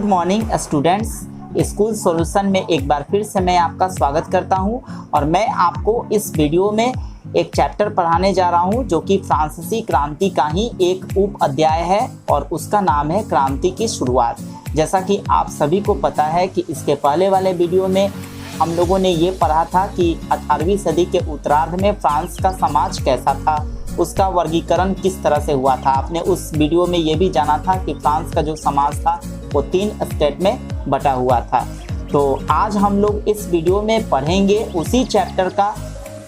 Morning students, school solution में एक बार फिर से मैं आपका स्वागत करता हूं और मैं आपको इस वीडियो में एक चैप्टर पढ़ाने जा रहा हूं जो कि फ्रांसीसी क्रांति का ही एक उप अध्याय है और उसका नाम है क्रांति की शुरुआत। जैसा कि आप सभी को पता है कि इसके पहले वाले वीडियो में हम लोगों ने ये पढ़ा था कि 18वीं सदी के उत्तरार्ध में फ्रांस का समाज कैसा था, उसका वर्गीकरण किस तरह से हुआ था। आपने उस वीडियो में ये भी जाना था कि फ्रांस का जो समाज था वो 3 स्टेट में बटा हुआ था। तो आज हम लोग इस वीडियो में पढ़ेंगे उसी चैप्टर का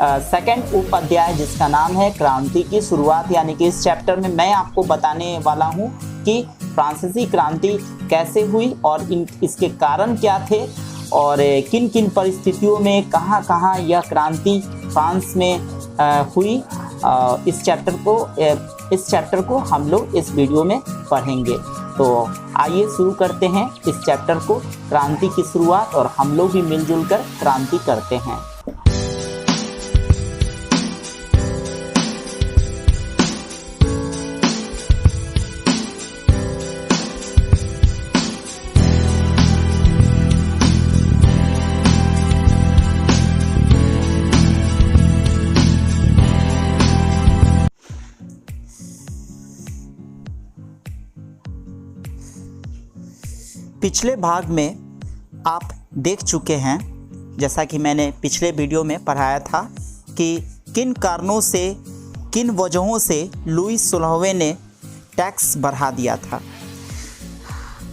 सेकंड उप अध्याय जिसका नाम है क्रांति की शुरुआत। यानी कि इस चैप्टर में मैं आपको बताने वाला हूँ कि फ्रांसीसी क्रांति कैसे हुई और इसके कारण क्या थे और किन किन परिस्थितियों में कहाँ कहाँ यह क्रांति फ्रांस में हुई। इस चैप्टर को हम लोग इस वीडियो में पढ़ेंगे। तो आइए शुरू करते हैं इस चैप्टर को, क्रांति की शुरुआत, और हम लोग भी मिलजुल कर क्रांति करते हैं। पिछले भाग में आप देख चुके हैं, जैसा कि मैंने पिछले वीडियो में पढ़ाया था, कि किन कारणों से, किन वजहों से लुई 16वें ने टैक्स बढ़ा दिया था।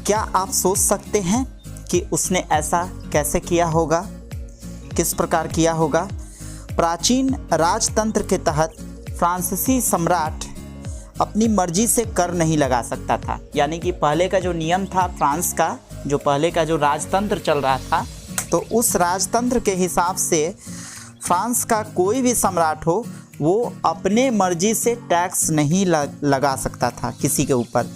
क्या आप सोच सकते हैं कि उसने ऐसा कैसे किया होगा, किस प्रकार किया होगा? प्राचीन राजतंत्र के तहत फ्रांसीसी सम्राट अपनी मर्जी से कर नहीं लगा सकता था। यानी कि पहले का जो नियम था फ्रांस का, जो पहले का जो राजतंत्र चल रहा था, तो उस राजतंत्र के हिसाब से फ्रांस का कोई भी सम्राट हो वो अपने मर्जी से टैक्स नहीं लगा सकता था किसी के ऊपर।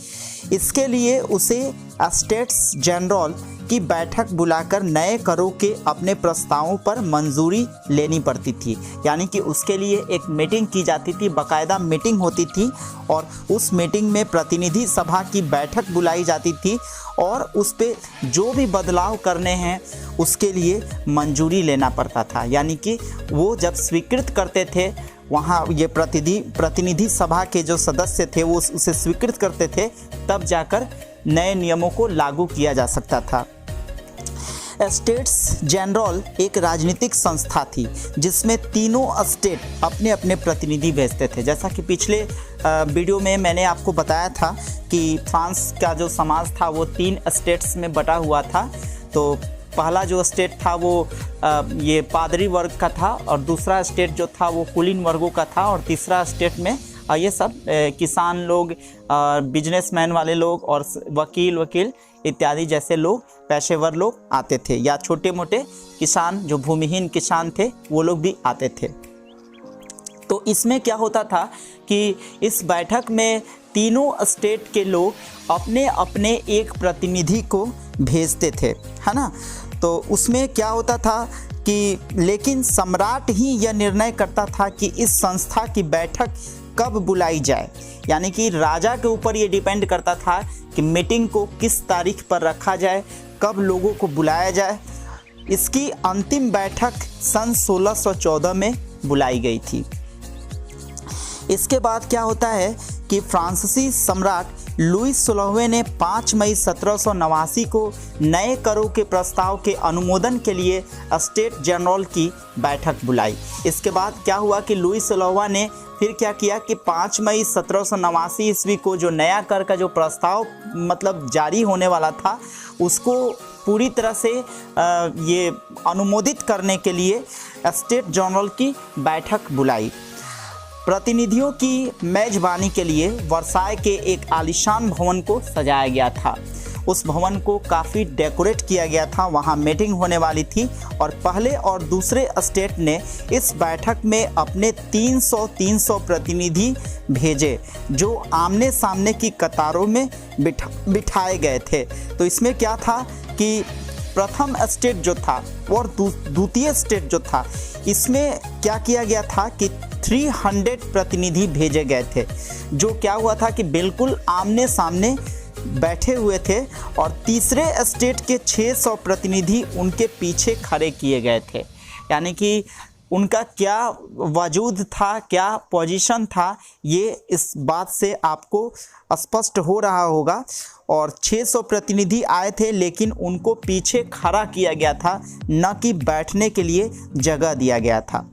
इसके लिए उसे स्टेट्स जनरल की बैठक बुलाकर नए करों के अपने प्रस्तावों पर मंजूरी लेनी पड़ती थी। यानी कि उसके लिए एक मीटिंग की जाती थी, बाकायदा मीटिंग होती थी और उस मीटिंग में प्रतिनिधि सभा की बैठक बुलाई जाती थी और उस पे जो भी बदलाव करने हैं उसके लिए मंजूरी लेना पड़ता था। यानी कि वो जब स्वीकृत करते थे, वहाँ ये प्रतिनिधि सभा के जो सदस्य थे वो उसे स्वीकृत करते थे, तब जाकर नए नियमों को लागू किया जा सकता था। स्टेट्स जनरल एक राजनीतिक संस्था थी जिसमें तीनों स्टेट अपने अपने प्रतिनिधि भेजते थे। जैसा कि पिछले वीडियो में मैंने आपको बताया था कि फ्रांस का जो समाज था वो 3 स्टेट्स में बटा हुआ था। तो पहला जो स्टेट था वो ये पादरी वर्ग का था, और दूसरा स्टेट जो था वो कुलीन वर्गों का था, और तीसरा स्टेट में ये सब किसान लोग, बिजनेसमैन वाले लोग और वकील इत्यादि जैसे लोग, पेशेवर लोग आते थे, या छोटे मोटे किसान जो भूमिहीन किसान थे वो लोग भी आते थे। तो इसमें क्या होता था कि इस बैठक में तीनों स्टेट के लोग अपने अपने एक प्रतिनिधि को भेजते थे, है ना। तो उसमें क्या होता था कि लेकिन सम्राट ही यह निर्णय करता था कि इस संस्था की बैठक कब बुलाई जाए। यानी कि राजा के ऊपर ये डिपेंड करता था कि मीटिंग को किस तारीख पर रखा जाए, कब लोगों को बुलाया जाए। इसकी अंतिम बैठक सन 1614 में बुलाई गई थी। इसके बाद क्या होता है कि फ्रांसीसी सम्राट लुई 16वें ने 5 मई 1789 को नए करों के प्रस्ताव के अनुमोदन के लिए स्टेट जनरल की बैठक बुलाई। इसके बाद क्या हुआ कि लुई 16वां ने फिर क्या किया कि 5 मई 1789 ईस्वी को जो नया कर का जो प्रस्ताव मतलब जारी होने वाला था उसको पूरी तरह से ये अनुमोदित करने के लिए स्टेट जनरल की बैठक बुलाई। प्रतिनिधियों की मेजबानी के लिए वर्साय के एक आलीशान भवन को सजाया गया था। उस भवन को काफ़ी डेकोरेट किया गया था, वहाँ मीटिंग होने वाली थी और पहले और दूसरे स्टेट ने इस बैठक में अपने 300 प्रतिनिधि भेजे जो आमने सामने की कतारों में बिठाए गए थे। तो इसमें क्या था कि प्रथम स्टेट जो था और द्वितीय स्टेट जो था, इसमें क्या किया गया था कि 300 प्रतिनिधि भेजे गए थे। जो क्या हुआ था कि बिल्कुल आमने सामने बैठे हुए थे और तीसरे स्टेट के 600 प्रतिनिधि उनके पीछे खड़े किए गए थे। यानी कि उनका क्या वजूद था, क्या पोजीशन था, ये इस बात से आपको स्पष्ट हो रहा होगा। और 600 प्रतिनिधि आए थे लेकिन उनको पीछे खड़ा किया गया था, न कि बैठने के लिए जगह दिया गया था।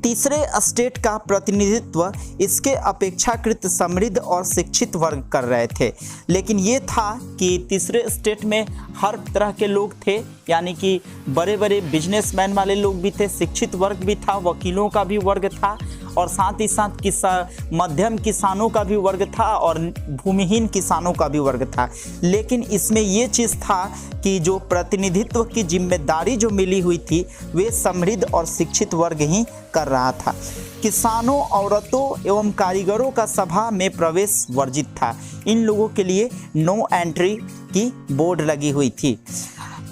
तीसरे स्टेट का प्रतिनिधित्व इसके अपेक्षाकृत समृद्ध और शिक्षित वर्ग कर रहे थे, लेकिन ये था कि तीसरे स्टेट में हर तरह के लोग थे, यानी कि बड़े बड़े बिजनेसमैन वाले लोग भी थे, शिक्षित वर्ग भी था, वकीलों का भी वर्ग था और साथ ही साथ मध्यम किसानों का भी वर्ग था और भूमिहीन किसानों का भी वर्ग था। लेकिन इसमें ये चीज़ था कि जो प्रतिनिधित्व की जिम्मेदारी जो मिली हुई थी वे समृद्ध और शिक्षित वर्ग ही कर रहा था। किसानों, औरतों एवं कारीगरों का सभा में प्रवेश वर्जित था। इन लोगों के लिए नो एंट्री की बोर्ड लगी हुई थी।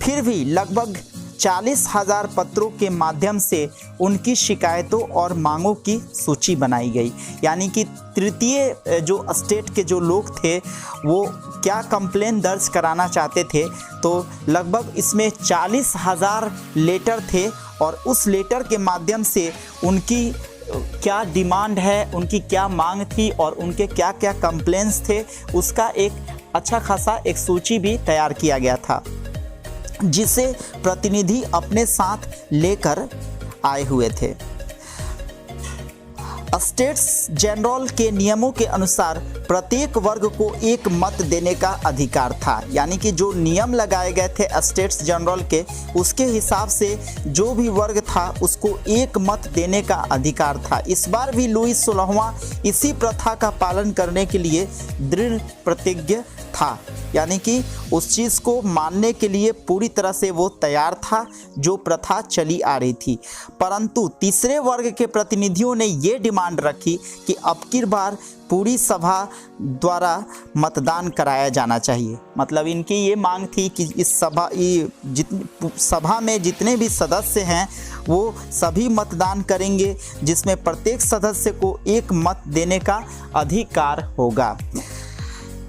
फिर भी लगभग 40,000 पत्रों के माध्यम से उनकी शिकायतों और मांगों की सूची बनाई गई। यानी कि तृतीय जो स्टेट के जो लोग थे वो क्या कंप्लेन दर्ज कराना चाहते थे, तो लगभग इसमें 40,000 लेटर थे और उस लेटर के माध्यम से उनकी क्या डिमांड है, उनकी क्या मांग थी और उनके क्या क्या कंप्लेंट्स थे, उसका एक अच्छा खासा एक सूची भी तैयार किया गया था, जिसे प्रतिनिधि अपने साथ लेकर आए हुए थे। स्टेट्स जनरल के नियमों के अनुसार प्रत्येक वर्ग को एक मत देने का अधिकार था। यानी कि जो नियम लगाए गए थे स्टेट्स जनरल के, उसके हिसाब से जो भी वर्ग था उसको एक मत देने का अधिकार था। इस बार भी लुई 16वां इसी प्रथा का पालन करने के लिए दृढ़ प्रतिज्ञ था। यानी कि उस चीज़ को मानने के लिए पूरी तरह से वो तैयार था जो प्रथा चली आ रही थी। परंतु तीसरे वर्ग के प्रतिनिधियों ने ये डिमांड रखी कि अब की बार पूरी सभा द्वारा मतदान कराया जाना चाहिए। मतलब इनकी ये मांग थी कि इस सभा में जितने भी सदस्य हैं वो सभी मतदान करेंगे, जिसमें प्रत्येक सदस्य को एक मत देने का अधिकार होगा।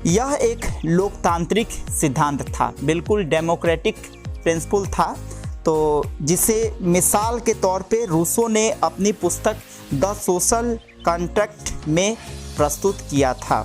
यह एक लोकतांत्रिक सिद्धांत था, बिल्कुल डेमोक्रेटिक प्रिंसिपल था। तो जिसे मिसाल के तौर पे रूसो ने अपनी पुस्तक द सोशल कॉन्ट्रैक्ट में प्रस्तुत किया था।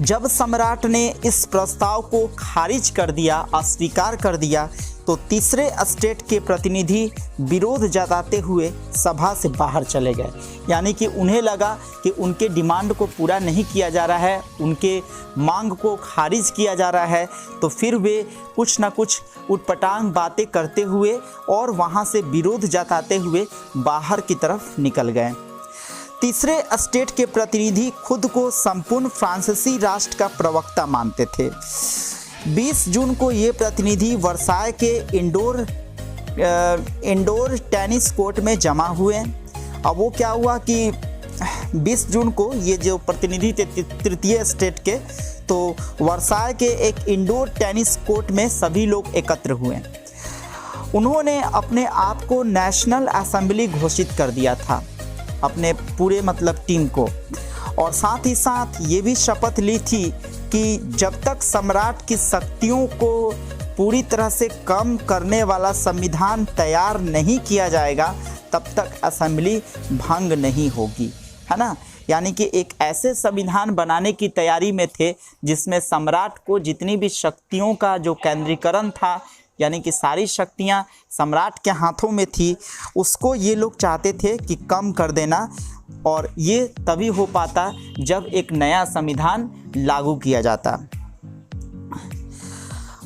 जब सम्राट ने इस प्रस्ताव को खारिज कर दिया, अस्वीकार कर दिया, तो तीसरे स्टेट के प्रतिनिधि विरोध जताते हुए सभा से बाहर चले गए। यानी कि उन्हें लगा कि उनके डिमांड को पूरा नहीं किया जा रहा है, उनके मांग को खारिज किया जा रहा है, तो फिर वे कुछ ना कुछ उटपटांग बातें करते हुए और वहाँ से विरोध जताते हुए बाहर की तरफ निकल गए। तीसरे स्टेट के प्रतिनिधि खुद को संपूर्ण फ्रांसीसी राष्ट्र का प्रवक्ता मानते थे। 20 जून को ये प्रतिनिधि वर्साय के इंडोर टेनिस कोर्ट में जमा हुए। अब वो क्या हुआ कि 20 जून को ये जो प्रतिनिधि थे तृतीय स्टेट के, तो वर्साय के एक इंडोर टेनिस कोर्ट में सभी लोग एकत्र हुए। उन्होंने अपने आप को नेशनल असेंबली घोषित कर दिया था, अपने पूरे मतलब टीम को, और साथ ही साथ ये भी शपथ ली थी कि जब तक सम्राट की शक्तियों को पूरी तरह से कम करने वाला संविधान तैयार नहीं किया जाएगा तब तक असेंबली भंग नहीं होगी, है ना। यानी कि एक ऐसे संविधान बनाने की तैयारी में थे जिसमें सम्राट को जितनी भी शक्तियों का जो केंद्रीकरण था, यानी कि सारी शक्तियां सम्राट के हाथों में थी, उसको ये लोग चाहते थे कि कम कर देना, और ये तभी हो पाता जब एक नया संविधान लागू किया जाता।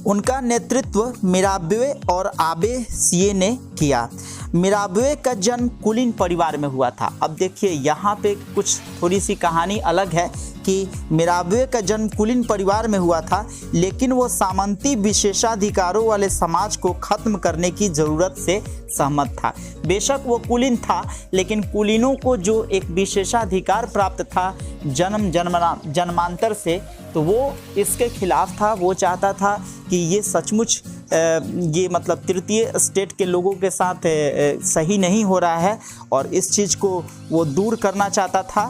उनका नेतृत्व मिराबे और आबे सिए ने किया। मिराबे का जन्म कुलीन परिवार में हुआ था। अब देखिए यहाँ पे कुछ थोड़ी सी कहानी अलग है कि मिराबे का जन्म कुलीन परिवार में हुआ था, लेकिन वो सामंती विशेषाधिकारों वाले समाज को खत्म करने की ज़रूरत से सहमत था। बेशक वो कुलीन था, लेकिन कुलीनों को जो एक विशेषाधिकार प्राप्त था जन्मांतर से, तो वो इसके खिलाफ था। वो चाहता था कि ये सचमुच ये मतलब तृतीय स्टेट के लोगों के साथ सही नहीं हो रहा है और इस चीज़ को वो दूर करना चाहता था।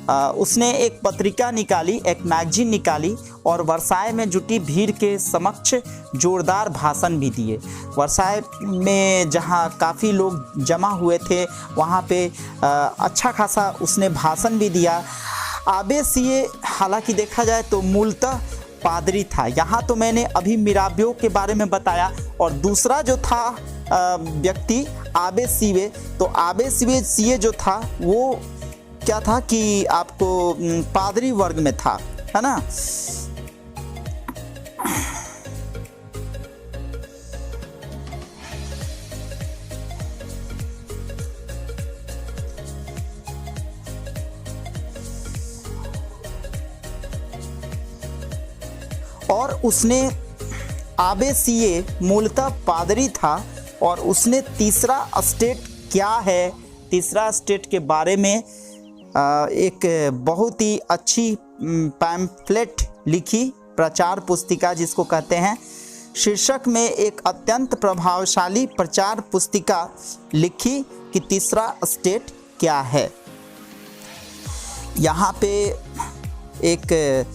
उसने एक पत्रिका निकाली, एक मैगजीन निकाली और वर्साय में जुटी भीड़ के समक्ष जोरदार भाषण भी दिए। वर्साय में जहाँ काफ़ी लोग जमा हुए थे वहाँ पे अच्छा खासा उसने भाषण भी दिया। आबे सिए हालांकि देखा जाए तो मूलतः पादरी था। यहाँ तो मैंने अभी मिराबियो के बारे में बताया, और दूसरा जो था व्यक्ति आबे सिए, तो आबे सिए जो था वो क्या था कि आपको पादरी वर्ग में था, है ना। और उसने आबे सिए मूलतः पादरी था, और उसने तीसरा स्टेट क्या है, तीसरा स्टेट के बारे में एक बहुत ही अच्छी पैम्फलेट लिखी, प्रचार पुस्तिका जिसको कहते हैं। शीर्षक में एक अत्यंत प्रभावशाली प्रचार पुस्तिका लिखी कि तीसरा स्टेट क्या है। यहाँ पे एक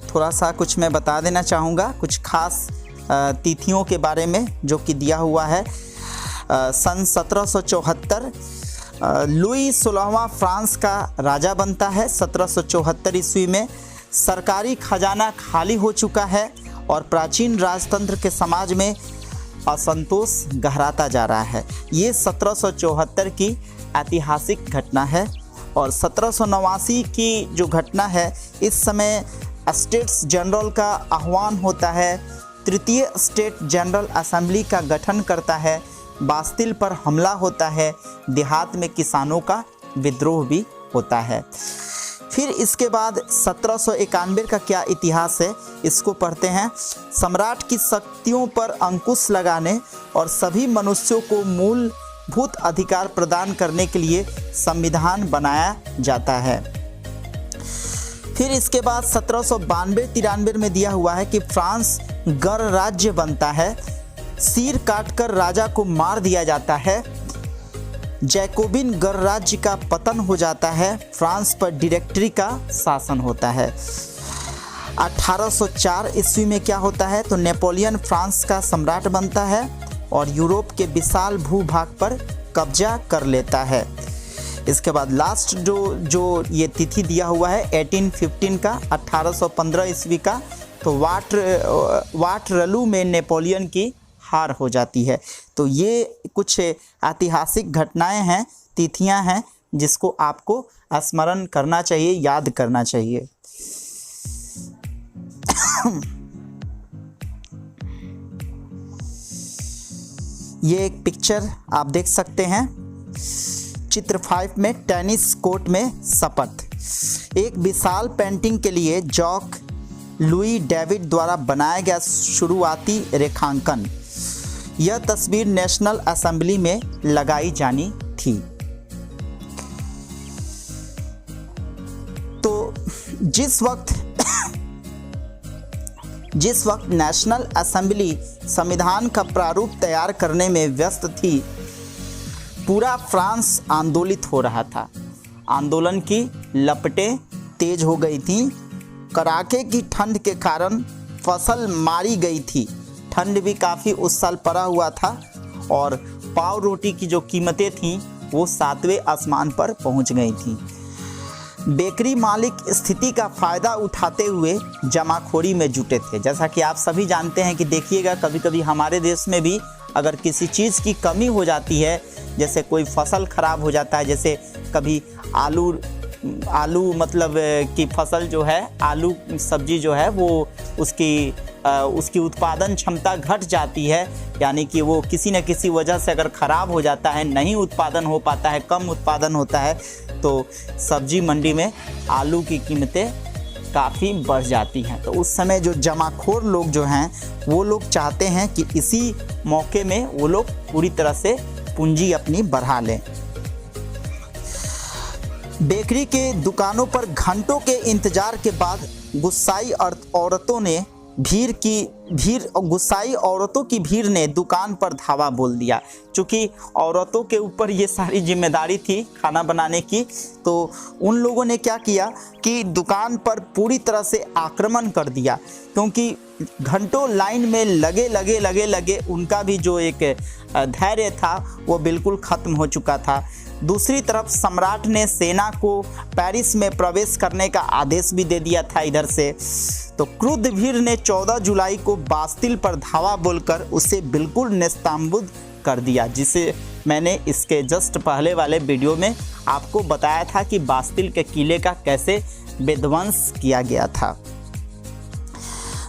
थोड़ा सा कुछ मैं बता देना चाहूँगा, कुछ खास तिथियों के बारे में जो कि दिया हुआ है। सन 1774 लुई 16वां फ्रांस का राजा बनता है। 1774 ईस्वी में सरकारी खजाना खाली हो चुका है और प्राचीन राजतंत्र के समाज में असंतोष गहराता जा रहा है। ये 1774 की ऐतिहासिक घटना है। और 1789 की जो घटना है, इस समय स्टेट्स जनरल का आह्वान होता है। तृतीय स्टेट जनरल असेंबली का गठन करता है। बास्तिल पर हमला होता है। देहात में किसानों का विद्रोह भी होता है। फिर इसके बाद 1791 का क्या इतिहास है, इसको पढ़ते हैं। सम्राट की शक्तियों पर अंकुश लगाने और सभी मनुष्यों को मूलभूत अधिकार प्रदान करने के लिए संविधान बनाया जाता है। फिर इसके बाद 1792-93 में दिया हुआ है कि फ्रांस गणराज्य बनता है। सिर काटकर राजा को मार दिया जाता है। जैकोबिन गणराज्य का पतन हो जाता है। फ्रांस पर डायरेक्टरी का शासन होता है। 1804 ईस्वी में क्या होता है, तो नेपोलियन फ्रांस का सम्राट बनता है और यूरोप के विशाल भूभाग पर कब्जा कर लेता है। इसके बाद लास्ट जो ये तिथि दिया हुआ है 1815 का, 1815 ईस्वी का, तो वाटरलू में नेपोलियन की हार हो जाती है। तो ये कुछ ऐतिहासिक घटनाएं हैं, तिथियां हैं, जिसको आपको स्मरण करना चाहिए, याद करना चाहिए। ये एक पिक्चर आप देख सकते हैं। चित्र 5 में टेनिस कोर्ट में शपथ। एक विशाल पेंटिंग के लिए जॉक लुई डेविड द्वारा बनाया गया शुरुआती रेखांकन। यह तस्वीर नेशनल असेंबली में लगाई जानी थी। तो जिस वक्त नेशनल असेंबली संविधान का प्रारूप तैयार करने में व्यस्त थी, पूरा फ्रांस आंदोलित हो रहा था। आंदोलन की लपटें तेज हो गई थीं। कड़ाके की ठंड के कारण फसल मारी गई थी। ठंड भी काफ़ी उस साल पड़ा हुआ था और पाव रोटी की जो कीमतें थीं वो 7वें आसमान पर पहुंच गई थीं। बेकरी मालिक स्थिति का फ़ायदा उठाते हुए जमाखोरी में जुटे थे। जैसा कि आप सभी जानते हैं कि देखिएगा, कभी कभी हमारे देश में भी अगर किसी चीज़ की कमी हो जाती है, जैसे कोई फसल ख़राब हो जाता है, जैसे कभी आलू मतलब की फसल जो है, आलू सब्जी जो है वो उसकी उत्पादन क्षमता घट जाती है, यानी कि वो किसी न किसी वजह से अगर ख़राब हो जाता है, नहीं उत्पादन हो पाता है, कम उत्पादन होता है, तो सब्जी मंडी में आलू की कीमतें काफ़ी बढ़ जाती हैं। तो उस समय जो जमाखोर लोग जो हैं वो लोग चाहते हैं कि इसी मौके में वो लोग पूरी तरह से पूंजी अपनी बढ़ा लें। बेकरी के दुकानों पर घंटों के इंतजार के बाद गुस्साई औरतों ने भीड़ गुस्साई औरतों की भीड़ ने दुकान पर धावा बोल दिया। चूँकि औरतों के ऊपर ये सारी जिम्मेदारी थी खाना बनाने की, तो उन लोगों ने क्या किया कि दुकान पर पूरी तरह से आक्रमण कर दिया, क्योंकि घंटों लाइन में लगे उनका भी जो एक धैर्य था वो बिल्कुल ख़त्म हो चुका था। दूसरी तरफ सम्राट ने सेना को पेरिस में प्रवेश करने का आदेश भी दे दिया था इधर से। तो क्रुद्ध भीड़ ने 14 जुलाई को बास्तिल पर धावा बोलकर उसे बिल्कुल नेस्तनाबूद कर दिया, जिसे मैंने इसके जस्ट पहले वाले वीडियो में आपको बताया था कि बास्तिल के किले का कैसे विध्वंस किया गया था।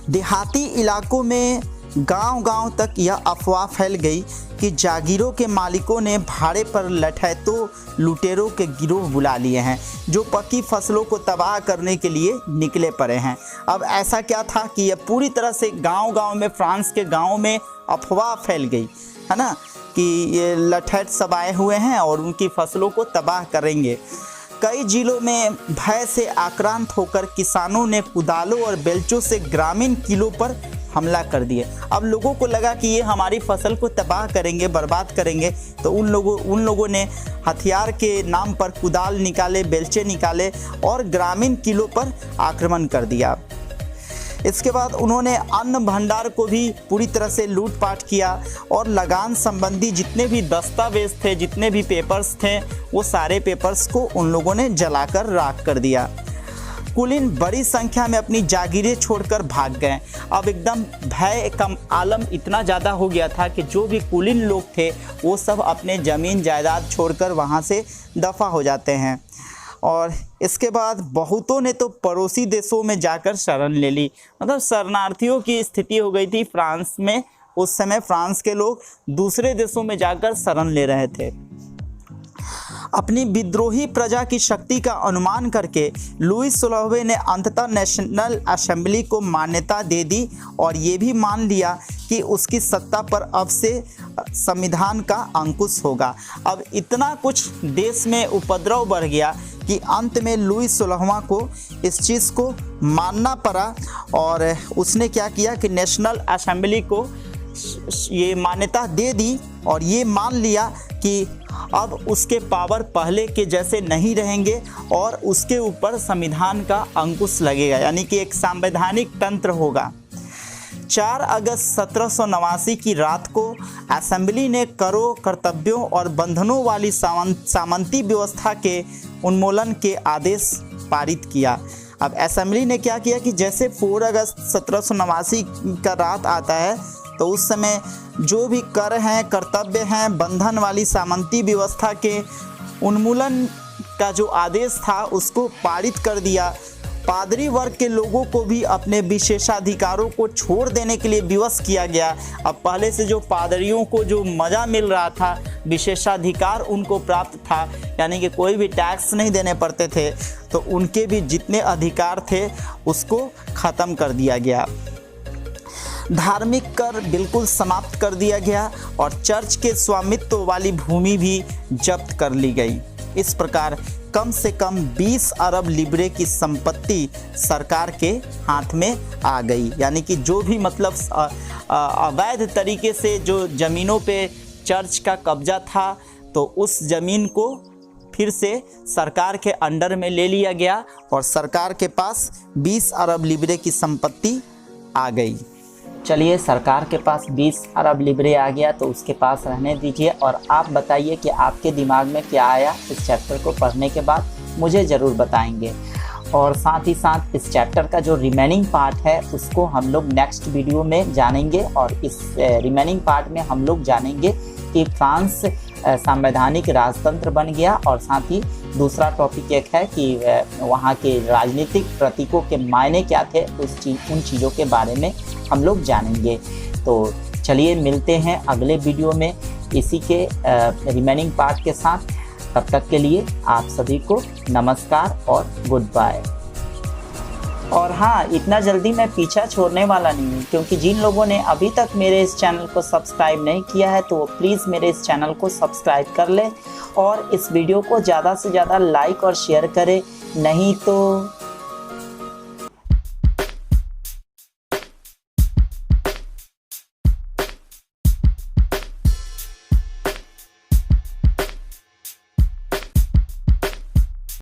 देहाती इलाकों में गांव-गांव तक यह अफवाह फैल गई कि जागीरों के मालिकों ने भाड़े पर लठैतों लुटेरों के गिरोह बुला लिए हैं, जो पकी फसलों को तबाह करने के लिए निकले पड़े हैं। अब ऐसा क्या था कि यह पूरी तरह से गांव-गांव में, फ्रांस के गांव में अफवाह फैल गई, है ना, कि ये लठैत सब आए हुए हैं और उनकी फसलों को तबाह करेंगे। कई जिलों में भय से आक्रांत होकर किसानों ने कुदालों और बेलचों से ग्रामीण किलों पर हमला कर दिए। अब लोगों को लगा कि ये हमारी फसल को तबाह करेंगे, बर्बाद करेंगे, तो उन लोगों ने हथियार के नाम पर कुदाल निकाले, बेलचे निकाले और ग्रामीण किलों पर आक्रमण कर दिया। इसके बाद उन्होंने अन्न भंडार को भी पूरी तरह से लूटपाट किया और लगान संबंधी जितने भी दस्तावेज थे, जितने भी पेपर्स थे, वो सारे पेपर्स को उन लोगों ने जलाकर राख कर दिया। कुलीन बड़ी संख्या में अपनी जागीरें छोड़कर भाग गए। अब एकदम भय का आलम इतना ज़्यादा हो गया था कि जो भी कुलीन लोग थे वो सब अपने ज़मीन जायदाद छोड़कर वहाँ से दफ़ा हो जाते हैं। और इसके बाद बहुतों ने तो पड़ोसी देशों में जाकर शरण ले ली, मतलब शरणार्थियों की स्थिति हो गई थी फ्रांस में। उस समय फ्रांस के लोग दूसरे देशों में जाकर शरण ले रहे थे। अपनी विद्रोही प्रजा की शक्ति का अनुमान करके लुई 16वें ने अंततः नेशनल असेंबली को मान्यता दे दी और ये भी मान लिया कि उसकी सत्ता पर अब से संविधान का अंकुश होगा। अब इतना कुछ देश में उपद्रव बढ़ गया कि अंत में लुई 16वां को इस चीज़ को मानना पड़ा और उसने क्या किया कि नेशनल असेंबली को ये मान्यता दे दी और ये मान लिया कि अब उसके पावर पहले के जैसे नहीं रहेंगे और उसके ऊपर संविधान का अंकुश लगेगा, यानी कि एक संवैधानिक तंत्र होगा। 4 अगस्त 1789 की रात को असेंबली ने करों, कर्तव्यों और बंधनों वाली सामंती व्यवस्था के उन्मूलन के आदेश पारित किया। अब असेंबली ने क्या किया कि जैसे 4 अगस्त 1789 का रात आता है तो उस समय जो भी कर हैं, कर्तव्य हैं, बंधन वाली सामंती व्यवस्था के उन्मूलन का जो आदेश था उसको पारित कर दिया। पादरी वर्ग के लोगों को भी अपने विशेषाधिकारों को छोड़ देने के लिए विवश किया गया। अब पहले से जो पादरियों को जो मज़ा मिल रहा था, विशेषाधिकार उनको प्राप्त था, यानी कि कोई भी टैक्स नहीं देने पड़ते थे, तो उनके भी जितने अधिकार थे उसको ख़त्म कर दिया गया। धार्मिक कर बिल्कुल समाप्त कर दिया गया और चर्च के स्वामित्व वाली भूमि भी जब्त कर ली गई। इस प्रकार कम से कम 20 अरब लिब्रे की संपत्ति सरकार के हाथ में आ गई, यानी कि जो भी मतलब अवैध तरीके से जो ज़मीनों पे चर्च का कब्जा था, तो उस ज़मीन को फिर से सरकार के अंडर में ले लिया गया और सरकार के पास 20 अरब लिब्रे की संपत्ति आ गई। चलिए, सरकार के पास 20 अरब लिब्रे आ गया तो उसके पास रहने दीजिए और आप बताइए कि आपके दिमाग में क्या आया इस चैप्टर को पढ़ने के बाद, मुझे ज़रूर बताएंगे। और साथ ही साथ इस चैप्टर का जो रिमेनिंग पार्ट है उसको हम लोग नेक्स्ट वीडियो में जानेंगे और इस रिमेनिंग पार्ट में हम लोग जानेंगे कि फ्रांस संवैधानिक राजतंत्र बन गया और साथ ही दूसरा टॉपिक एक है कि वहाँ के राजनीतिक प्रतीकों के मायने क्या थे, उन चीज़ों के बारे में हम लोग जानेंगे। तो चलिए मिलते हैं अगले वीडियो में इसी के रिमेनिंग पार्ट के साथ। तब तक के लिए आप सभी को नमस्कार और गुड बाय। और हाँ, इतना जल्दी मैं पीछा छोड़ने वाला नहीं हूँ, क्योंकि जिन लोगों ने अभी तक मेरे इस चैनल को सब्सक्राइब नहीं किया है तो वो प्लीज़ मेरे इस चैनल को सब्सक्राइब कर लें और इस वीडियो को ज़्यादा से ज़्यादा लाइक और शेयर करें, नहीं तो